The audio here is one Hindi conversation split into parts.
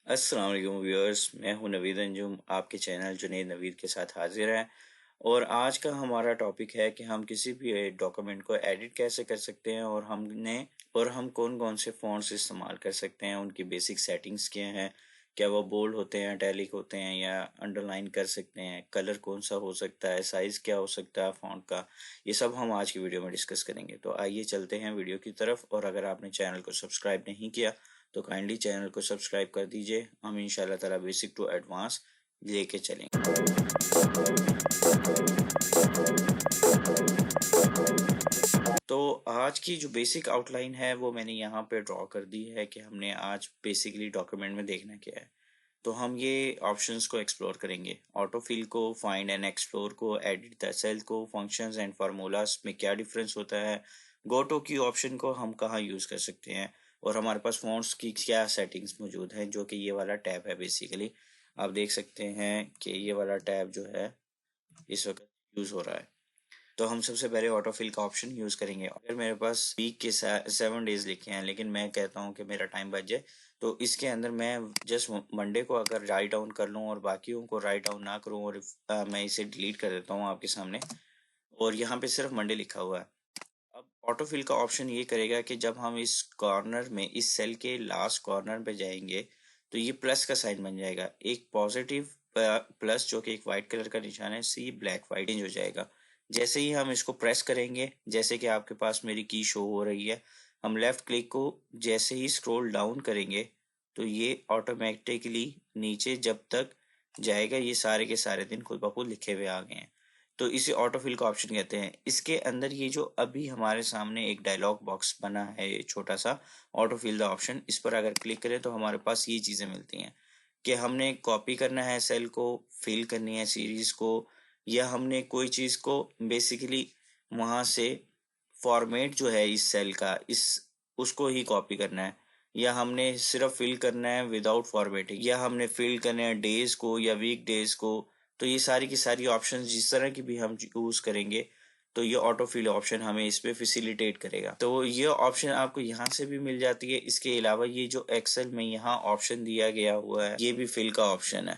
अस्सलाम वालेकुम व्यूअर्स, मैं हूं नवीद अंजुम। आपके चैनल जुनैद नवीद के साथ हाजिर है। और आज का हमारा टॉपिक है कि हम किसी भी डॉक्यूमेंट को एडिट कैसे कर सकते हैं और हम कौन कौन से फ़ॉन्ट्स इस्तेमाल कर सकते हैं, उनकी बेसिक सेटिंग्स क्या हैं, क्या वो बोल्ड होते हैं, इटैलिक होते हैं या अंडरलाइन कर सकते हैं, कलर कौन सा हो सकता है, साइज़ क्या हो सकता है फ़ॉन्ट का। ये सब हम आज की वीडियो में डिस्कस करेंगे। तो आइए चलते हैं वीडियो की तरफ। और अगर आपने चैनल को सब्सक्राइब नहीं किया तो काइंडली चैनल को सब्सक्राइब कर दीजिए। हम इंशाल्लाह ताला बेसिक टू एडवांस लेके चलेंगे। तो आज की जो बेसिक आउटलाइन है वो मैंने यहाँ पे ड्रॉ कर दी है कि हमने आज बेसिकली डॉक्यूमेंट में देखना क्या है। तो हम ये ऑप्शंस को एक्सप्लोर करेंगे, ऑटो फिल को, फाइंड एंड एक्सप्लोर को, एडिट द सेल को, फंक्शंस एंड फार्मूलाज में क्या डिफरेंस होता है, गो टू की ऑप्शन को हम कहाँ यूज़ कर सकते हैं, और हमारे पास फ़ॉन्ट्स की क्या सेटिंग्स मौजूद हैं, जो कि ये वाला टैब है। बेसिकली आप देख सकते हैं कि ये वाला टैब जो है इस वक्त यूज़ हो रहा है। तो हम सबसे पहले ऑटो फिल का ऑप्शन यूज़ करेंगे। अगर मेरे पास वीक के 7 डेज लिखे हैं लेकिन मैं कहता हूँ कि मेरा टाइम बच जाए, तो इसके अंदर मैं जस्ट मंडे को अगर राइट डाउन कर लूँ और बाकियों को राइट डाउन ना करूँ और मैं इसे डिलीट कर देता हूँ आपके सामने, और यहाँ पे सिर्फ मंडे लिखा हुआ है। अब ऑटो फिल का ऑप्शन ये करेगा कि जब हम इस कॉर्नर में, इस सेल के लास्ट कॉर्नर पे जाएंगे, तो ये प्लस का साइन बन जाएगा, एक पॉजिटिव प्लस जो कि एक वाइट कलर का निशान है, सी ब्लैक वाइट चेंज हो जाएगा। जैसे ही हम इसको प्रेस करेंगे, जैसे कि आपके पास मेरी की शो हो रही है, हम लेफ्ट क्लिक को जैसे ही स्क्रॉल डाउन करेंगे तो ये ऑटोमेटिकली नीचे जब तक जाएगा, ये सारे के सारे दिन खुद ब खुद लिखे हुए आ गए हैं। तो इसे ऑटो फिल का ऑप्शन कहते हैं। इसके अंदर ये जो अभी हमारे सामने एक डायलॉग बॉक्स बना है, ये छोटा सा ऑटो फिल द ऑप्शन, इस पर अगर क्लिक करें तो हमारे पास ये चीज़ें मिलती हैं कि हमने कॉपी करना है सेल को, फिल करनी है सीरीज को, या हमने कोई चीज़ को बेसिकली वहाँ से फॉर्मेट जो है इस सेल का, इस उसको ही कॉपी करना है, या हमने सिर्फ फिल करना है विदाउट फॉर्मेटिंग, या हमने फिल करना है डेज को या वीक डेज को। तो ये सारी की सारी ऑप्शन जिस तरह की भी हम यूज़ करेंगे, तो ये ऑटो फिल ऑप्शन हमें इस पे फैसिलिटेट करेगा। तो ये ऑप्शन आपको यहाँ से भी मिल जाती है। इसके अलावा ये जो एक्सेल में यहाँ ऑप्शन दिया गया हुआ है, ये भी फिल का ऑप्शन है।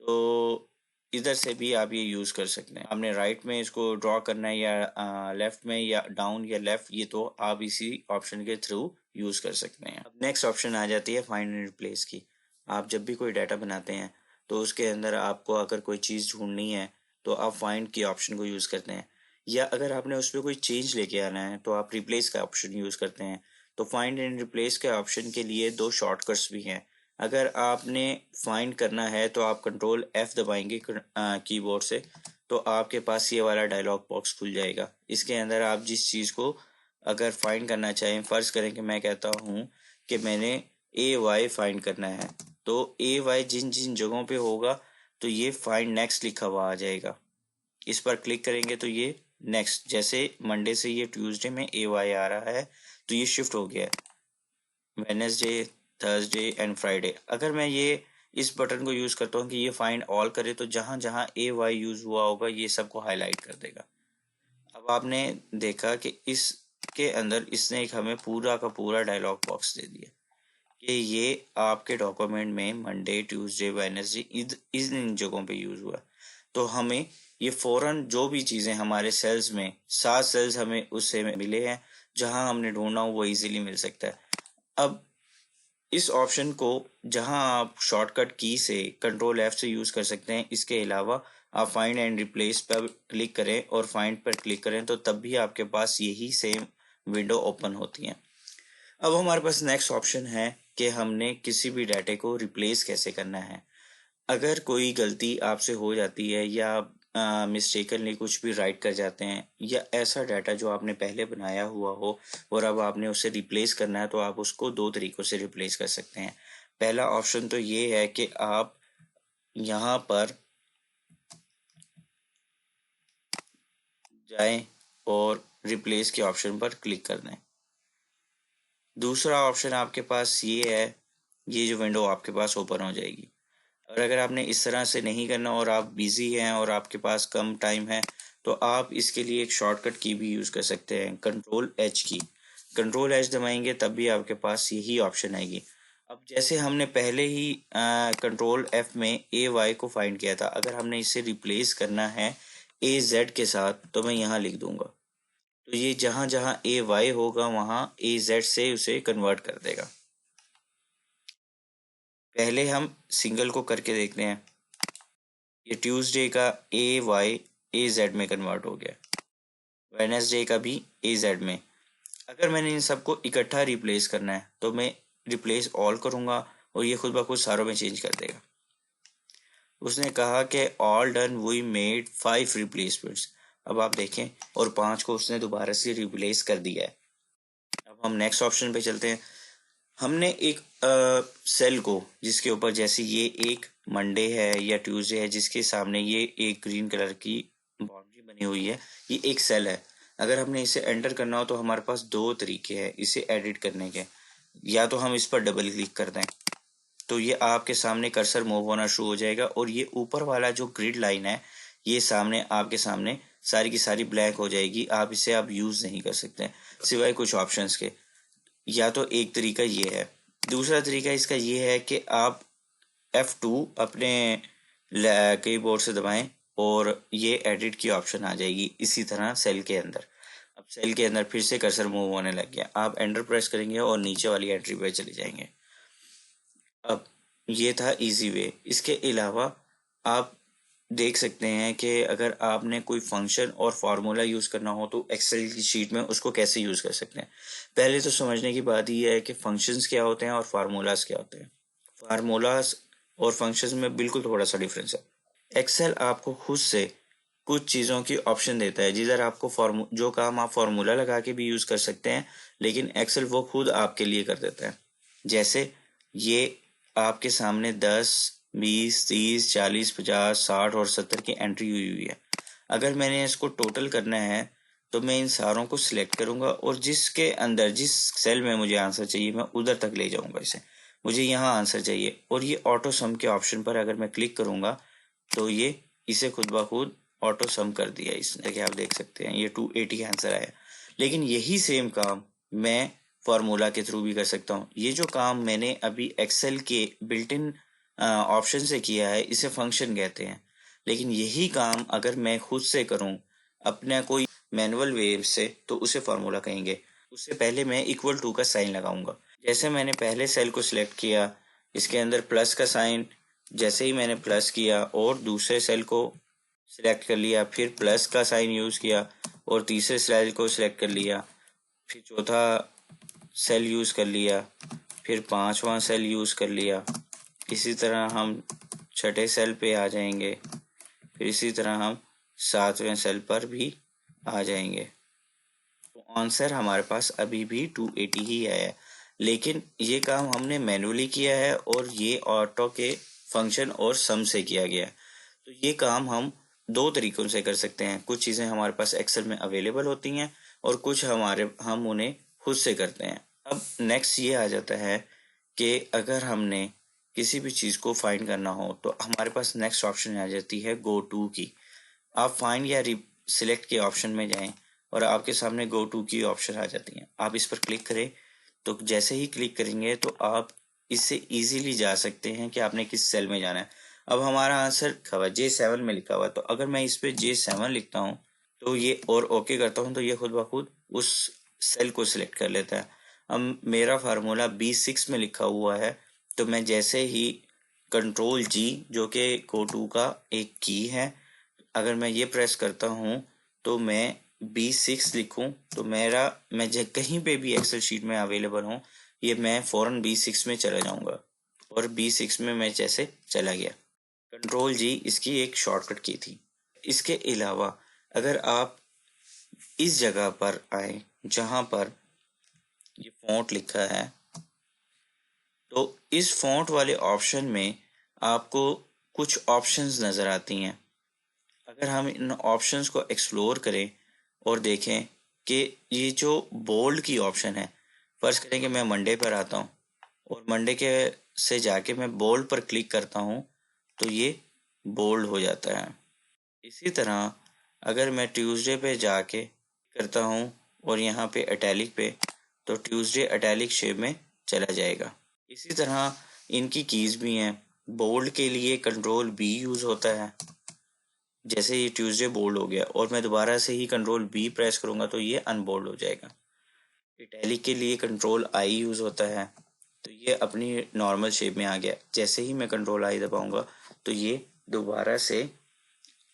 तो इधर से भी आप ये यूज़ कर सकते हैं। आपने राइट में इसको ड्रॉ करना है या लेफ्ट में या डाउन या लेफ्ट, ये तो आप इसी ऑप्शन के थ्रू यूज़ कर सकते हैं। अब नेक्स्ट ऑप्शन आ जाती है फाइंड एंड रिप्लेस की। आप जब भी कोई डाटा बनाते हैं तो उसके अंदर आपको अगर कोई चीज़ ढूंढनी है तो आप फाइंड की ऑप्शन को यूज़ करते हैं, या अगर आपने उस पर कोई चेंज लेके आना है तो आप रिप्लेस का ऑप्शन यूज़ करते हैं। तो फाइंड एंड रिप्लेस के ऑप्शन के लिए दो शॉर्टकट्स भी हैं। अगर आपने फाइंड करना है तो आप कंट्रोल F दबाएंगे कीबोर्ड से, तो आपके पास ये वाला डायलॉग बॉक्स खुल जाएगा। इसके अंदर आप जिस चीज़ को अगर फाइंड करना चाहें, फ़र्ज़ करें कि मैं कहता हूँ कि मैंने AY फाइंड करना है, तो AY जिन जिन जगहों पे होगा तो ये फाइंड नेक्स्ट लिखा हुआ आ जाएगा। इस पर क्लिक करेंगे तो ये नेक्स्ट, जैसे मंडे से ये ट्यूसडे में AY आ रहा है तो ये शिफ्ट हो गया है वेडनेसडे, थर्सडे एंड फ्राइडे। अगर मैं ये इस बटन को यूज़ करता हूँ कि ये फाइंड ऑल करे, तो जहाँ जहाँ AY यूज़ हुआ होगा ये सबको हाईलाइट कर देगा। अब आपने देखा कि इसके अंदर इसने एक हमें पूरा का पूरा डायलॉग बॉक्स दे दिया कि ये आपके डॉक्यूमेंट में मंडे, ट्यूसडे, वेडनेसडे इन जगहों पे यूज़ हुआ। तो हमें ये फ़ौरन जो भी चीज़ें हमारे सेल्स में, 7 सेल्स हमें उससे मिले हैं, जहाँ हमने ढूंढना हो वो इजीली मिल सकता है। अब इस ऑप्शन को जहां आप शॉर्टकट की से कंट्रोल F से यूज़ कर सकते हैं। इसके अलावा आप फाइंड एंड रिप्लेस पर क्लिक करें और फाइंड पर क्लिक करें तो तब भी आपके पास यही सेम विंडो ओपन होती है। अब हमारे पास नेक्स्ट ऑप्शन है कि हमने किसी भी डाटे को रिप्लेस कैसे करना है। अगर कोई गलती आपसे हो जाती है या मिस्टेकनली कुछ भी राइट कर जाते हैं, या ऐसा डाटा जो आपने पहले बनाया हुआ हो और अब आपने उसे रिप्लेस करना है, तो आप उसको दो तरीक़ों से रिप्लेस कर सकते हैं। पहला ऑप्शन तो ये है कि आप यहाँ पर जाएं और रिप्लेस के ऑप्शन पर क्लिक कर दें। दूसरा ऑप्शन आपके पास ये है, ये जो विंडो आपके पास ओपन हो जाएगी। और अगर आपने इस तरह से नहीं करना और आप बिज़ी हैं और आपके पास कम टाइम है, तो आप इसके लिए एक शॉर्टकट की भी यूज़ कर सकते हैं, कंट्रोल H की। कंट्रोल H दबाएंगे तब भी आपके पास यही ऑप्शन आएगी। अब जैसे हमने पहले ही कंट्रोल एफ में ए वाई को फाइंड किया था, अगर हमने इसे रिप्लेस करना है ए जेड के साथ तो मैं यहाँ लिख दूंगा, तो ये जहाँ जहाँ ए वाई होगा वहाँ ए जेड से उसे कन्वर्ट कर देगा। पहले हम सिंगल को करके देखते हैं। ये ट्यूसडे का ए वाई ए जेड में कन्वर्ट हो गया, वेडनेसडे का भी ए जेड में। अगर मैंने इन सबको इकट्ठा रिप्लेस करना है तो मैं रिप्लेस ऑल करूँगा और ये खुद ब खुद सारों में चेंज कर देगा। उसने कहा कि all done we made 5 replacements. अब आप देखें, और 5 को उसने दोबारा से रिप्लेस कर दिया है। अब हम नेक्स्ट ऑप्शन पे चलते हैं। हमने एक सेल को जिसके ऊपर जैसे ये एक मंडे है या ट्यूसडे है, जिसके सामने ये एक ग्रीन कलर की बाउंड्री बनी हुई है, ये एक सेल है। अगर हमने इसे एंटर करना हो तो हमारे पास दो तरीके हैं इसे एडिट करने के। या तो हम इस पर डबल क्लिक कर दें तो ये आपके सामने कर्सर मूव होना शुरू हो जाएगा, और ये ऊपर वाला जो ग्रिड लाइन है ये सामने आपके सामने सारी की सारी ब्लैक हो जाएगी। आप इसे अब यूज नहीं कर सकते सिवाय कुछ ऑप्शंस के। या तो एक तरीका ये है। दूसरा तरीका इसका ये है कि आप F2 अपने कीबोर्ड से दबाएं और ये एडिट की ऑप्शन आ जाएगी इसी तरह सेल के अंदर। अब सेल के अंदर फिर से कर्सर मूव होने लग गया, आप एंटर प्रेस करेंगे और नीचे वाली एंट्री पे चले जाएंगे। अब ये था इजी वे। इसके अलावा आप देख सकते हैं कि अगर आपने कोई फंक्शन और फार्मूला यूज़ करना हो तो एक्सेल की शीट में उसको कैसे यूज़ कर सकते हैं। पहले तो समझने की बात यह है कि फंक्शंस क्या होते हैं और फार्मूलाज क्या होते हैं। फार्मूलाज और फंक्शंस में बिल्कुल थोड़ा सा डिफरेंस है। एक्सेल आपको खुद से कुछ चीज़ों की ऑप्शन देता है, जिधर आपको जो काम आप फार्मूला लगा के भी यूज़ कर सकते हैं, लेकिन एक्सेल वो खुद आपके लिए कर देता है। जैसे ये आपके सामने 10, 20, 30, 40, 50, 60 और 70 की एंट्री हुई है। अगर मैंने इसको टोटल करना है तो मैं इन सारों को सिलेक्ट करूंगा और जिसके अंदर जिस सेल में मुझे आंसर चाहिए मैं उधर तक ले जाऊंगा इसे। मुझे यहाँ आंसर चाहिए और ये ऑटो सम के ऑप्शन पर अगर मैं क्लिक करूंगा तो ये इसे खुद ब खुद ऑटो सम कर दिया इसने। देखिए आप देख सकते हैं ये 280 आंसर आया। लेकिन यही सेम काम मैं फार्मूला के थ्रू भी कर सकता हूँ। ये जो काम मैंने अभी एक्सेल के बिल्ट इन ऑप्शन से किया है इसे फंक्शन कहते हैं, लेकिन यही काम अगर मैं खुद से करूँ अपना कोई मैनुअल वे से तो उसे फार्मूला कहेंगे। उससे पहले मैं इक्वल टू का साइन लगाऊंगा। जैसे मैंने पहले सेल को सिलेक्ट किया, इसके अंदर प्लस का साइन, जैसे ही मैंने प्लस किया और दूसरे सेल को सिलेक्ट कर लिया, फिर प्लस का साइन यूज़ किया और तीसरे सेल को सिलेक्ट कर लिया, फिर चौथा सेल यूज़ कर लिया, फिर पांचवा सेल यूज़ कर लिया। इसी तरह हम छठे सेल पे आ जाएंगे, फिर इसी तरह हम सातवें सेल पर भी आ जाएंगे। तो आंसर हमारे पास अभी भी 280 ही आया है, लेकिन ये काम हमने मैनुअली किया है और ये ऑटो के फंक्शन और सम से किया गया है। तो ये काम हम दो तरीकों से कर सकते हैं। कुछ चीज़ें हमारे पास एक्सेल में अवेलेबल होती हैं और कुछ हम उन्हें खुद से करते हैं। अब नेक्स्ट ये आ जाता है कि अगर हमने किसी भी चीज़ को फाइंड करना हो तो हमारे पास नेक्स्ट ऑप्शन आ जाती है गो टू की। आप फाइंड या सिलेक्ट के ऑप्शन में जाएं और आपके सामने गो टू की ऑप्शन आ जाती हैं। आप इस पर क्लिक करें तो जैसे ही क्लिक करेंगे तो आप इससे इजीली जा सकते हैं कि आपने किस सेल में जाना है। अब हमारा आंसर लिखा हुआ है J7 में लिखा हुआ है, तो अगर मैं इस पे J7 लिखता हूँ तो ये और ओके करता हूँ तो ये खुद ब खुद उस सेल को सिलेक्ट कर लेता है। अब मेरा फार्मूला B6 में लिखा हुआ है, तो मैं जैसे ही कंट्रोल G जो कि गो टू का एक की है, अगर मैं ये प्रेस करता हूँ तो मैं B6 लिखूँ तो मैं कहीं पे भी एक्सेल शीट में अवेलेबल हूँ, ये मैं फ़ौरन B6 में चला जाऊँगा और B6 में मैं जैसे चला गया। कंट्रोल जी इसकी एक शॉर्टकट की थी। इसके अलावा अगर आप इस जगह पर आए जहाँ पर ये फ़ॉन्ट लिखा है, तो इस फ़ॉन्ट वाले ऑप्शन में आपको कुछ ऑप्शंस नज़र आती हैं। अगर हम इन ऑप्शंस को एक्सप्लोर करें और देखें कि ये जो बोल्ड की ऑप्शन है, फर्ज करें कि मैं मंडे पर आता हूँ और मंडे के से जाके मैं बोल्ड पर क्लिक करता हूँ तो ये बोल्ड हो जाता है। इसी तरह अगर मैं ट्यूसडे पे जाके करता हूँ और यहाँ पे इटैलिक पे, तो ट्यूसडे इटैलिक शेप में चला जाएगा। इसी तरह इनकी कीज भी हैं। बोल्ड के लिए कंट्रोल बी यूज होता है। जैसे ये ट्यूसडे बोल्ड हो गया और मैं दोबारा से ही कंट्रोल बी प्रेस करूंगा तो ये अनबोल्ड हो जाएगा। इटैलिक के लिए कंट्रोल आई यूज होता है, तो ये अपनी नॉर्मल शेप में आ गया। जैसे ही मैं कंट्रोल आई दबाऊंगा तो ये दोबारा से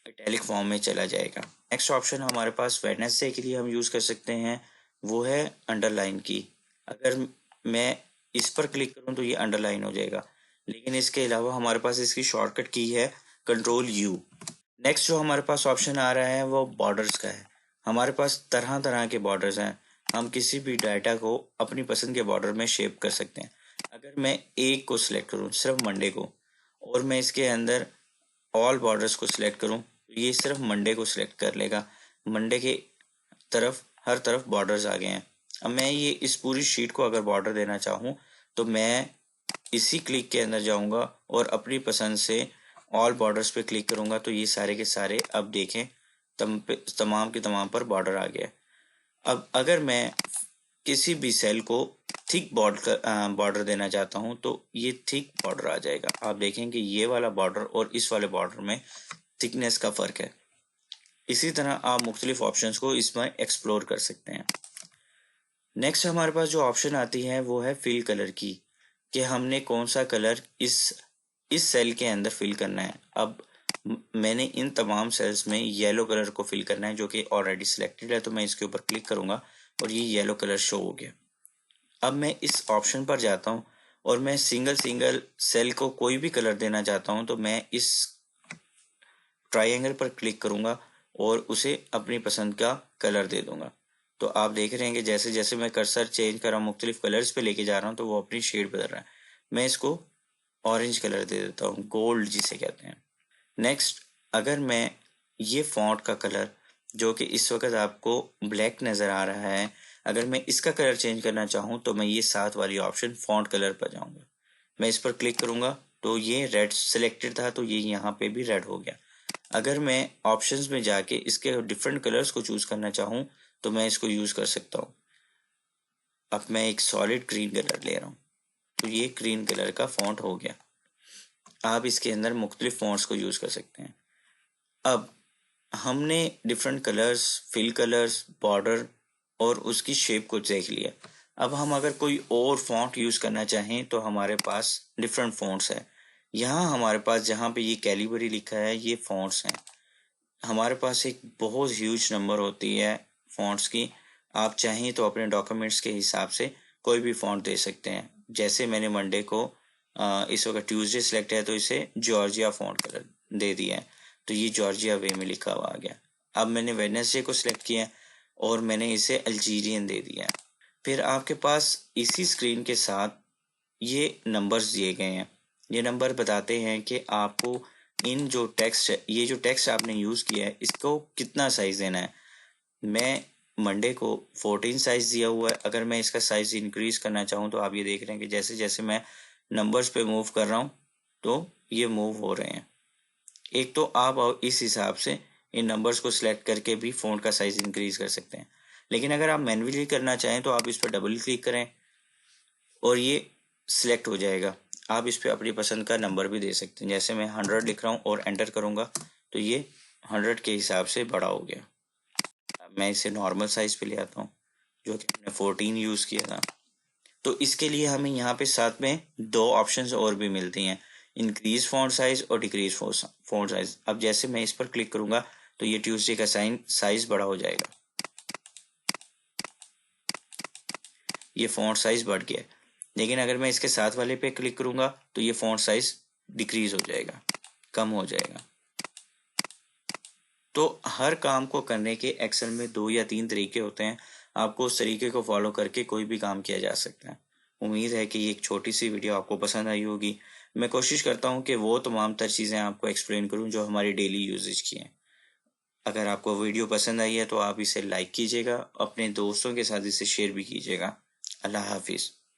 इटैलिक फॉर्म में चला जाएगा। नेक्स्ट ऑप्शन हमारे पास वेडनेसडे के लिए हम यूज कर सकते हैं, वो है अंडरलाइन की। अगर मैं इस पर क्लिक करूं तो ये अंडरलाइन हो जाएगा, लेकिन इसके अलावा हमारे पास इसकी शॉर्टकट की है कंट्रोल यू। नेक्स्ट जो हमारे पास ऑप्शन आ रहा है वो बॉर्डर्स का है। हमारे पास तरह तरह के बॉर्डर्स हैं। हम किसी भी डाटा को अपनी पसंद के बॉर्डर में शेप कर सकते हैं। अगर मैं एक को सिलेक्ट करूं, सिर्फ मंडे को, और मैं इसके अंदर ऑल बॉर्डर्स को सिलेक्ट करूं तो ये सिर्फ मंडे को सिलेक्ट कर लेगा। मंडे के तरफ हर तरफ बॉर्डर्स आ गए हैं। अब मैं ये इस पूरी शीट को अगर बॉर्डर देना चाहूँ तो मैं इसी क्लिक के अंदर जाऊंगा और अपनी पसंद से ऑल बॉर्डर्स पे क्लिक करूंगा तो ये सारे के सारे अब देखें तमाम के तमाम पर बॉर्डर आ गया। अब अगर मैं किसी भी सेल को थिक बॉर्डर देना चाहता हूं तो ये थिक बॉर्डर आ जाएगा। आप देखें कि ये वाला बॉर्डर और इस वाले बॉर्डर में थिकनेस का फर्क है। इसी तरह आप मुख्तलिफ ऑप्शंस को इसमें एक्सप्लोर कर सकते हैं। नेक्स्ट हमारे पास जो ऑप्शन आती है वो है फिल कलर की, कि हमने कौन सा कलर इस सेल के अंदर फिल करना है। अब मैंने इन तमाम सेल्स में येलो कलर को फिल करना है जो कि ऑलरेडी सिलेक्टेड है, तो मैं इसके ऊपर क्लिक करूंगा और ये येलो कलर शो हो गया। अब मैं इस ऑप्शन पर जाता हूं और मैं सिंगल सिंगल सेल को कोई भी कलर देना चाहता हूं तो मैं इस ट्राइंगल पर क्लिक करूंगा और उसे अपनी पसंद का कलर दे दूंगा। तो आप देख रहे हैं कि जैसे जैसे मैं कर्सर चेंज कर रहा हूँ, मुख्तलिफ कलर्स पे लेके जा रहा हूँ, तो वो अपनी शेड बदल रहा है। मैं इसको ऑरेंज कलर दे देता हूँ, गोल्ड जिसे कहते हैं। नेक्स्ट, अगर मैं ये फॉन्ट का कलर जो कि इस वक्त आपको ब्लैक नज़र आ रहा है, अगर मैं इसका कलर चेंज करना चाहूँ तो मैं ये साथ वाली ऑप्शन फॉन्ट कलर पर जाऊँगा। मैं इस पर क्लिक करूँगा तो ये रेड सिलेक्टेड था तो ये यहाँ पे भी रेड हो गया। अगर मैं ऑप्शंस में जाके इसके डिफरेंट कलर्स को चूज करना चाहूँ तो मैं इसको यूज कर सकता हूँ। अब मैं एक सॉलिड ग्रीन कलर ले रहा हूँ तो ये ग्रीन कलर का फॉन्ट हो गया। आप इसके अंदर मुख्तलिफ फॉन्ट्स को यूज कर सकते हैं। अब हमने different colours, fill colours, border और उसकी शेप को देख लिया। अब हम अगर कोई और फॉन्ट यूज करना चाहें तो हमारे पास डिफरेंट फॉन्ट्स है। यहाँ हमारे पास जहाँ पे ये कैलिबरी लिखा है ये फॉन्ट्स हैं। हमारे पास एक बहुत ह्यूज नंबर होती है फॉन्ट्स की। आप चाहें तो अपने डॉक्यूमेंट्स के हिसाब से कोई भी फॉन्ट दे सकते हैं। जैसे मैंने मंडे को इस वक्त ट्यूसडे सेलेक्ट है तो इसे जॉर्जिया फॉन्ट कलर दे दिया है, तो ये जॉर्जिया वे में लिखा हुआ आ गया। अब मैंने वेडनेसडे को सिलेक्ट किया और मैंने इसे अल्जीरियन दे दिया। फिर आपके पास इसी स्क्रीन के साथ ये नंबर्स दिए गए हैं। ये नंबर बताते हैं कि आपको इन जो टेक्स्ट है, ये जो टेक्स्ट आपने यूज़ किया है इसको कितना साइज़ देना है। मैं मंडे को 14 साइज़ दिया हुआ है। अगर मैं इसका साइज़ इंक्रीज करना चाहूँ तो आप ये देख रहे हैं कि जैसे जैसे मैं नंबर्स पे मूव कर रहा हूँ तो ये मूव हो रहे हैं। एक तो आप इस हिसाब से इन नंबर्स को सिलेक्ट करके भी फ़ॉन्ट का साइज़ इंक्रीज कर सकते हैं। लेकिन अगर आप मैन्युअली करना चाहें तो आप इस पर डबल क्लिक करें और ये सिलेक्ट हो जाएगा। आप इस पे अपनी पसंद का नंबर भी दे सकते हैं। जैसे मैं 100 लिख रहा हूँ और एंटर करूँगा तो ये 100 के हिसाब से बड़ा हो गया। अब मैं इसे नॉर्मल साइज पे ले आता हूँ जो कि हमने 14 यूज़ किया था। तो इसके लिए हमें यहाँ पे साथ में दो ऑप्शंस और भी मिलती हैं, इंक्रीज फॉन्ट साइज और डिक्रीज फॉन्ट साइज। अब जैसे मैं इस पर क्लिक करूँगा तो ये ट्यूसडे का साइज बड़ा हो जाएगा। ये फॉन्ट साइज बढ़ गया। लेकिन अगर मैं इसके साथ वाले पे क्लिक करूंगा तो ये फॉन्ट साइज डिक्रीज हो जाएगा, कम हो जाएगा। तो हर काम को करने के एक्सेल में 2 या 3 तरीके होते हैं। आपको उस तरीके को फॉलो करके कोई भी काम किया जा सकता है। उम्मीद है कि ये एक छोटी सी वीडियो आपको पसंद आई होगी। मैं कोशिश करता हूँ कि वो तमाम तर चीज़ें आपको एक्सप्लेन करूँ जो हमारी डेली यूजेज की हैं। अगर आपको वीडियो पसंद आई है तो आप इसे लाइक कीजिएगा, अपने दोस्तों के साथ इसे शेयर भी कीजिएगा। अल्लाह हाफिज़।